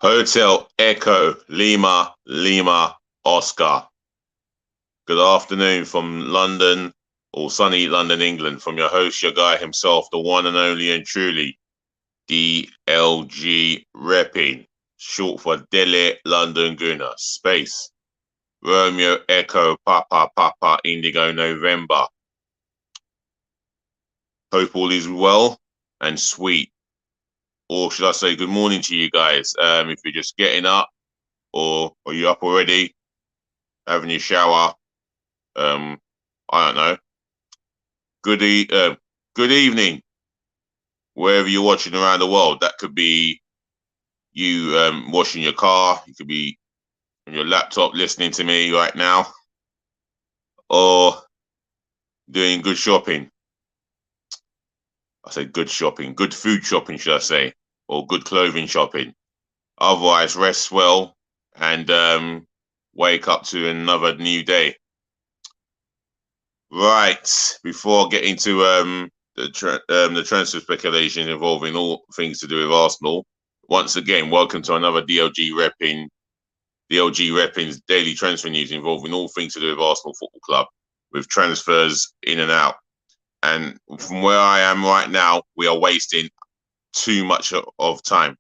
Hotel Echo Lima Lima Oscar. Good afternoon from London, or sunny London, England, from your host, your guy himself, the one and only and truly, DLG Reppin', short for Dele London Guna, space, Romeo Echo Papa Papa Indigo November. Hope all is well and sweet. Or should I say good morning to you guys, if you're just getting up, or are you up already, having your shower, I don't know. Good evening, wherever you're watching around the world. That could be you washing your car. You could be on your laptop listening to me right now, or doing good shopping. I say good shopping, good food shopping, should I say, or good clothing shopping. Otherwise, rest well and wake up to another new day. Right, before getting to the transfer speculation involving all things to do with Arsenal, once again, welcome to another DLG Reppin's daily transfer news involving all things to do with Arsenal Football Club, with transfers in and out. And from where I am right now, we are wasting too much of time,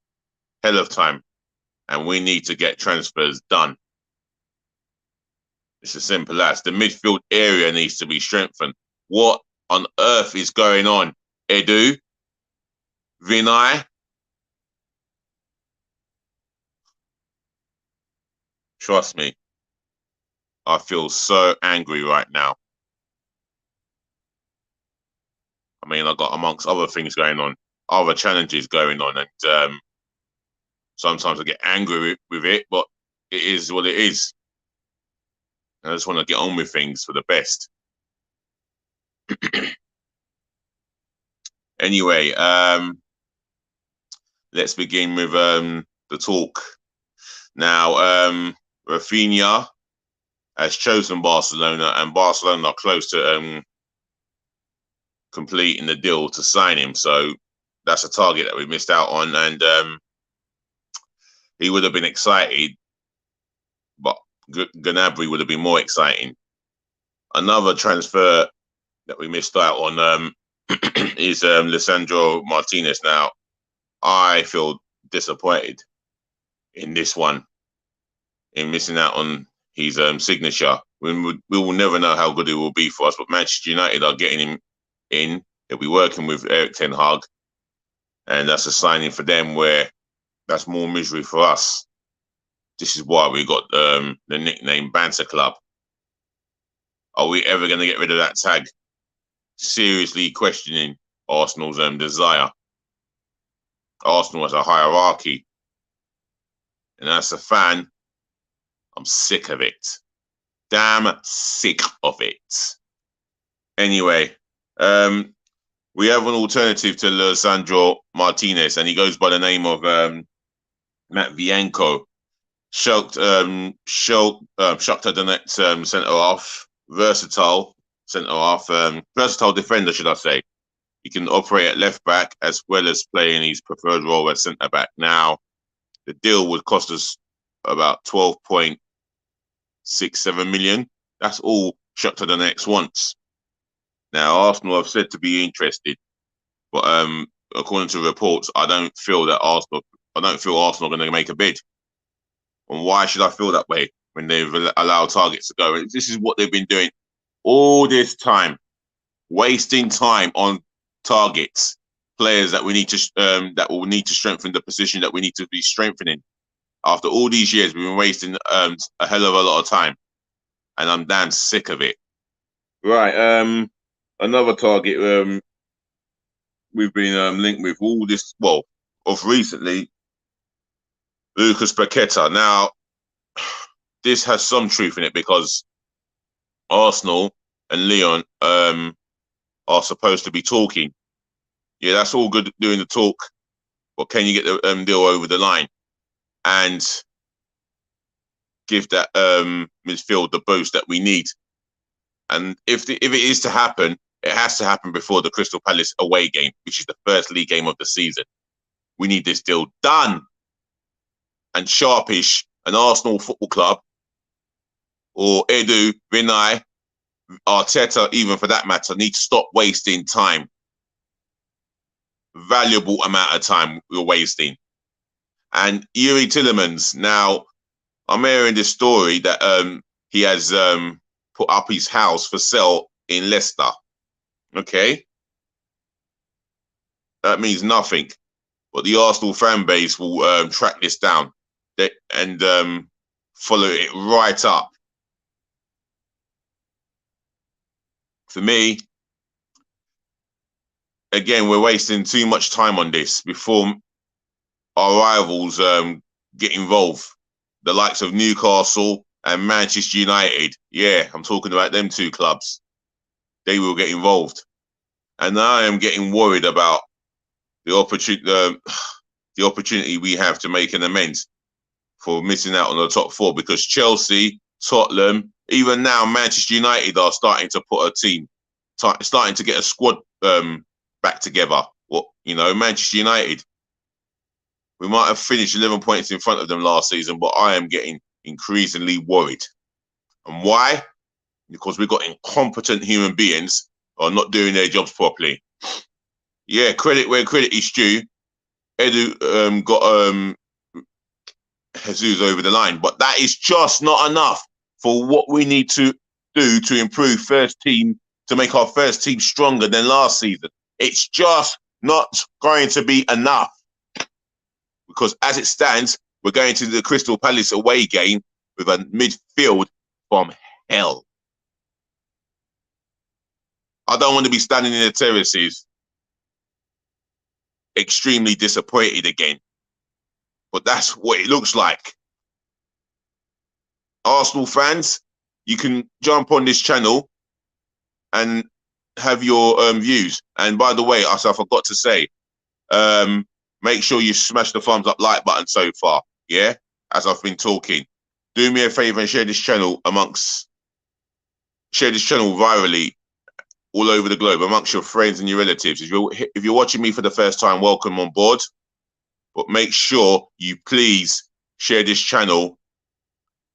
hell of time, and we need to get transfers done. It's as simple as the midfield area needs to be strengthened. What on earth is going on? Edu? Vinay? Trust me, I feel so angry right now. I mean, I've got amongst other things going on, other challenges going on, and sometimes I get angry with it, but it is what it is. I just want to get on with things for the best. Anyway, let's begin with the talk. Now, Rafinha has chosen Barcelona, and Barcelona are close to completing the deal to sign him. So that's a target that we missed out on, and he would have been excited, but Gnabry would have been more exciting. Another transfer that we missed out on is Lisandro Martinez. Now, I feel disappointed in this one, in missing out on his signature. We will never know how good it will be for us, but Manchester United are getting him in. He'll be working with Erik ten Hag, and that's a signing for them where that's more misery for us. This is why we got the nickname Banter Club. Are we ever going to get rid of that tag? Seriously questioning Arsenal's desire. Arsenal has a hierarchy, and as a fan, I'm sick of it. Damn sick of it. Anyway, we have an alternative to Lisandro Martinez, and he goes by the name of Matvienko. Shakhtar Donetsk centre-half, versatile centre-half, versatile defender, should I say. He can operate at left-back as well as play in his preferred role as centre-back. Now, the deal would cost us about 12.67 million. That's all Shakhtar Donetsk wants. Now, Arsenal have said to be interested, but according to reports, I don't feel Arsenal are going to make a bid. And why should I feel that way when they've allowed targets to go? This is what they've been doing all this time, wasting time on targets, players that we need to that will need to strengthen the position that we need to be strengthening. After all these years, we've been wasting a hell of a lot of time, and I'm damn sick of it. Right, another target we've been linked with all this, well, of recently, Lucas Paqueta. Now, this has some truth in it because Arsenal and Lyon are supposed to be talking. Yeah, that's all good doing the talk, but can you get the deal over the line and give that midfield the boost that we need? And if it is to happen, it has to happen before the Crystal Palace away game, which is the first league game of the season. We need this deal done and Sharpish and Arsenal Football Club, or Edu, Vinay, Arteta, even for that matter, need to stop wasting time. Valuable amount of time we're wasting. And Yuri Tillemans, now I'm hearing this story that he has put up his house for sale in Leicester. Okay. That means nothing. But the Arsenal fan base will track this down and follow it right up. For me, again, we're wasting too much time on this before our rivals get involved. The likes of Newcastle and Manchester United. Yeah, I'm talking about them two clubs. They will get involved. And I am getting worried about the opportunity we have to make an amends for missing out on the top four, because Chelsea, Tottenham, even now Manchester United are starting to put a team, starting to get a squad back together. Well, Manchester United, we might have finished 11 points in front of them last season, but I am getting increasingly worried. And why? Because we've got incompetent human beings who are not doing their jobs properly. Yeah, credit where credit is due. Edu got Jesus over the line, but that is just not enough for what we need to do to improve first team, to make our first team stronger than last season. It's just not going to be enough, because as it stands, we're going to the Crystal Palace away game with a midfield from hell. I don't want to be standing in the terraces extremely disappointed again, but that's what it looks like. Arsenal fans, you can jump on this channel and have your views. And by the way, I forgot to say, make sure you smash the thumbs up like button so far. Yeah, as I've been talking, do me a favor and share this channel virally all over the globe amongst your friends and your relatives. If you're watching me for the first time, welcome on board. But make sure you please share this channel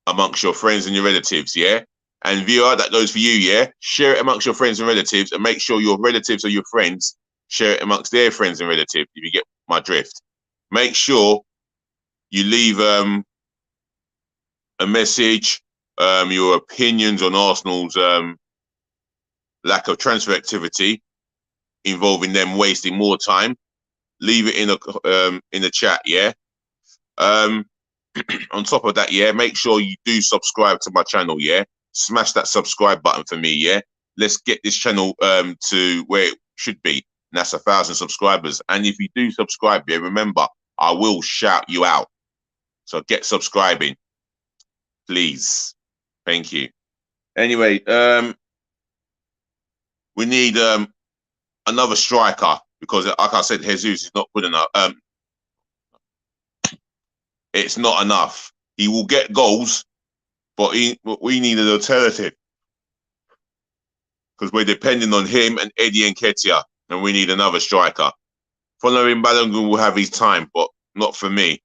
amongst your friends and your relatives, yeah? And viewer, that goes for you, yeah? Share it amongst your friends and relatives, and make sure your relatives or your friends share it amongst their friends and relatives, if you get my drift. Make sure you leave a message, your opinions on Arsenal's lack of transfer activity, involving them wasting more time. Leave it in the chat, yeah? On top of that, yeah, make sure you do subscribe to my channel, yeah? Smash that subscribe button for me, yeah? Let's get this channel to where it should be, and that's 1,000 subscribers. And if you do subscribe, yeah, remember, I will shout you out. So get subscribing, please. Thank you. Anyway, we need another striker, because, like I said, Jesus is not good enough. It's not enough. He will get goals, but we need an alternative, because we're depending on him and Eddie Nketiah, and we need another striker. Following Balogun will have his time, but not for me.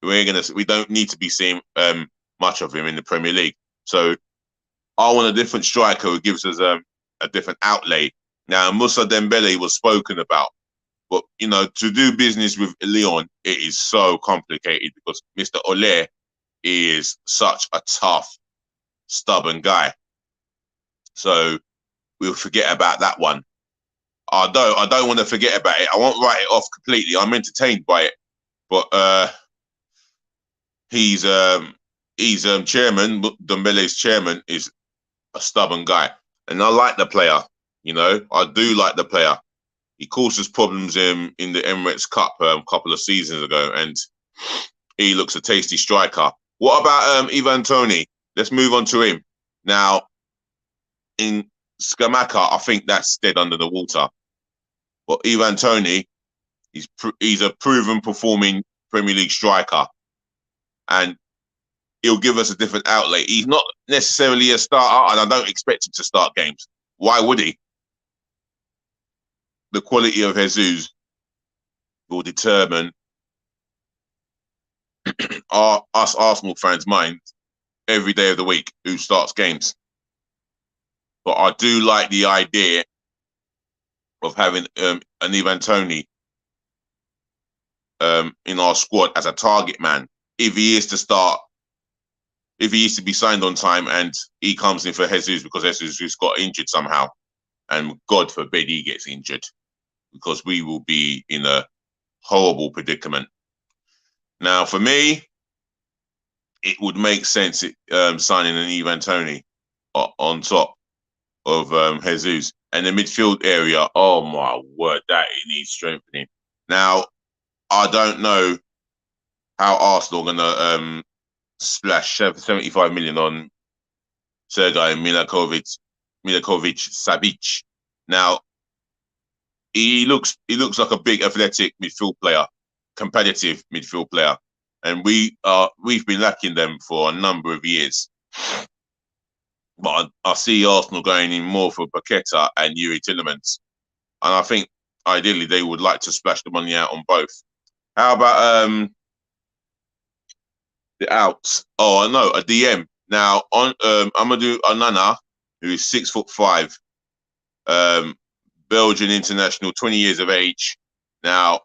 We don't need to be seeing much of him in the Premier League. So I want a different striker who gives us a different outlay. Now, Moussa Dembele was spoken about, but to do business with Lyon, it is so complicated, because Mr. Ole is such a tough, stubborn guy. So we'll forget about that one. I don't want to forget about it. I won't write it off completely. I'm entertained by it, but he's chairman. Dembele's chairman is a stubborn guy, and I like the player. I do like the player. He caused us problems in the Emirates Cup a couple of seasons ago, and he looks a tasty striker. What about Ivan Toney? Let's move on to him. Now, in Scamacca, I think that's dead under the water. But Ivan Toney, he's a proven performing Premier League striker, and he'll give us a different outlet. He's not necessarily a starter, and I don't expect him to start games. Why would he? The quality of Jesus will determine us Arsenal fans' minds every day of the week who starts games. But I do like the idea of having an Ivan Toney in our squad as a target man. If he is to start, if he is to be signed on time and he comes in for Jesus because Jesus got injured somehow, and God forbid he gets injured, because we will be in a horrible predicament. Now, for me, it would make sense signing an Ivan Toney on top of Jesus. And the midfield area, oh my word, that it needs strengthening. Now, I don't know how Arsenal are going to splash 75 million on Sergej Milinkovic-Savic. Now, he looks like a big athletic midfield player, competitive midfield player, and we've been lacking them for a number of years. But I see Arsenal going in more for Paqueta and Yuri Tillemans, and I think ideally they would like to splash the money out on both. How about the outs? Oh, no, a DM. Now on Amadou Onana, who is 6'5", Belgian international, 20 years of age. Now,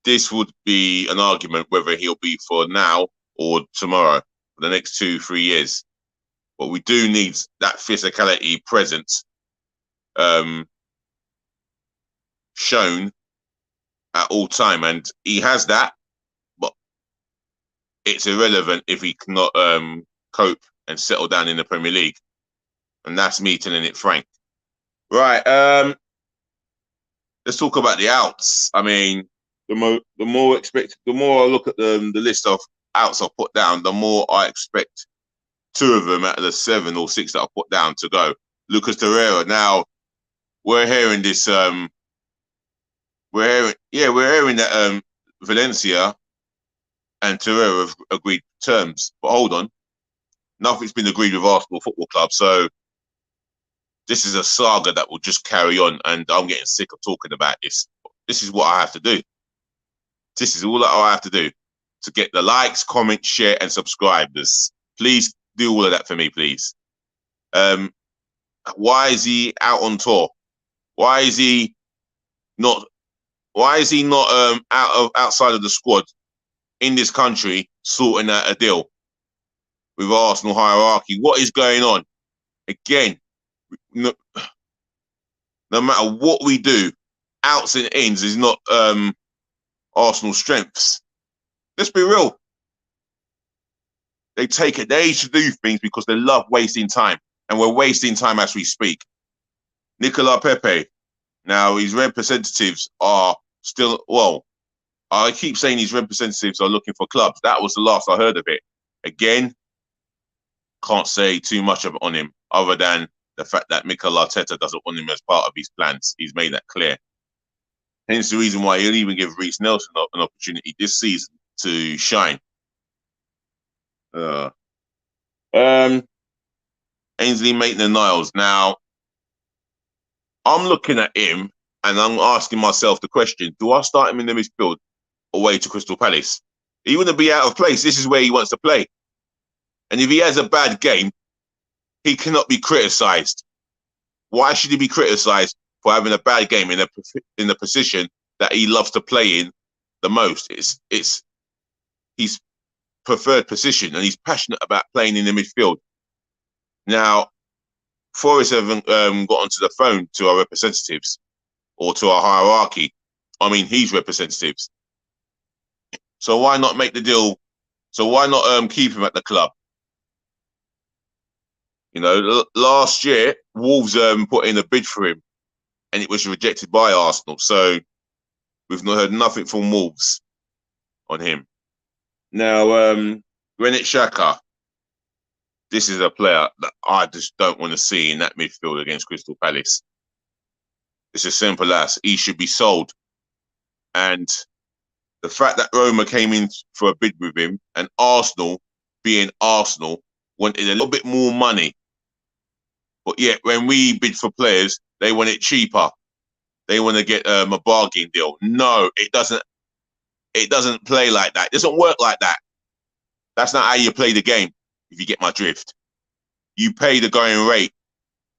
this would be an argument whether he'll be for now or tomorrow, for the next 2-3 years. But we do need that physicality present shown at all time, and he has that. But it's irrelevant if he cannot cope and settle down in the Premier League, and that's me telling it frank. Right. Let's talk about the outs. I mean, the more I look at the list of outs I've put down, the more I expect 2 of them out of the 7 or 6 that I put down to go. Lucas Torreira. Now, we're hearing this. We're hearing that Valencia and Torreira have agreed terms. But hold on, nothing's been agreed with Arsenal Football Club. So this is a saga that will just carry on, and I'm getting sick of talking about this. This is what I have to do. This is all that I have to do to get the likes, comments, share, and subscribers. Please do all of that for me, please. Why is he out on tour? Why is he not outside of the squad in this country sorting out a deal with Arsenal hierarchy? What is going on? Again, no matter what we do, outs and ins is not Arsenal's strengths. Let's be real. They take it. They should do things because they love wasting time, and we're wasting time as we speak. Nicolas Pepe. Now, his representatives are still, well, I keep saying his representatives are looking for clubs. That was the last I heard of it. Again, can't say too much on him other than the fact that Mikel Arteta doesn't want him as part of his plans. He's made that clear. Hence the reason why he'll even give Reece Nelson an opportunity this season to shine. Ainsley Maitland-Niles. Now, I'm looking at him and I'm asking myself the question, do I start him in the midfield away to Crystal Palace? He wouldn't be out of place. This is where he wants to play. And if he has a bad game, he cannot be criticised. Why should he be criticised for having a bad game in the position that he loves to play in the most? It's his preferred position, and he's passionate about playing in the midfield. Now, Forest haven't got onto the phone to our representatives or to our hierarchy. I mean, his representatives. So why not make the deal? So why not keep him at the club? You know, last year, Wolves put in a bid for him, and it was rejected by Arsenal. So we've not heard nothing from Wolves on him. Now, Granit Xhaka. This is a player that I just don't want to see in that midfield against Crystal Palace. It's as simple as he should be sold. And the fact that Roma came in for a bid with him, and Arsenal, being Arsenal, wanted a little bit more money. But yet, when we bid for players, they want it cheaper. They want to get a bargain deal. No, it doesn't. It doesn't play like that. It doesn't work like that. That's not how you play the game, if you get my drift. You pay the going rate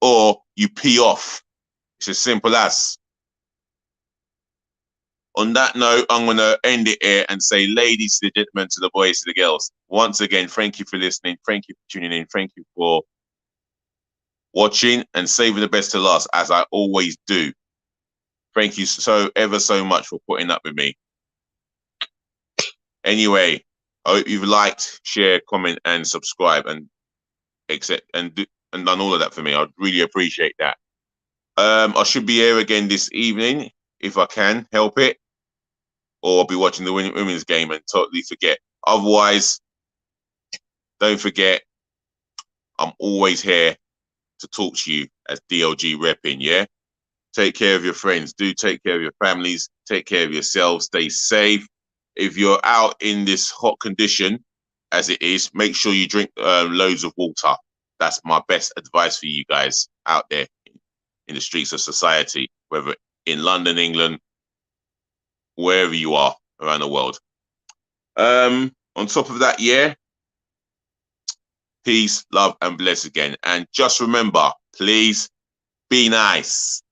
or you pee off. It's as simple as. On that note, I'm going to end it here and say, ladies to the gentlemen, to the boys, to the girls, once again, thank you for listening. Thank you for tuning in. Thank you for watching and saving the best to last, as I always do. Thank you so ever so much for putting up with me. Anyway, I hope you've liked, shared, comment, and subscribe, and done all of that for me. I'd really appreciate that. I should be here again this evening if I can help it, or I'll be watching the women's game and totally forget. Otherwise, don't forget, I'm always here to talk to you as DLG Reppin', yeah? Take care of your friends. Do take care of your families. Take care of yourselves. Stay safe. If you're out in this hot condition, as it is, make sure you drink loads of water. That's my best advice for you guys out there in the streets of society, whether in London, England, wherever you are around the world. On top of that, yeah, peace, love, and bless again. And just remember, please be nice.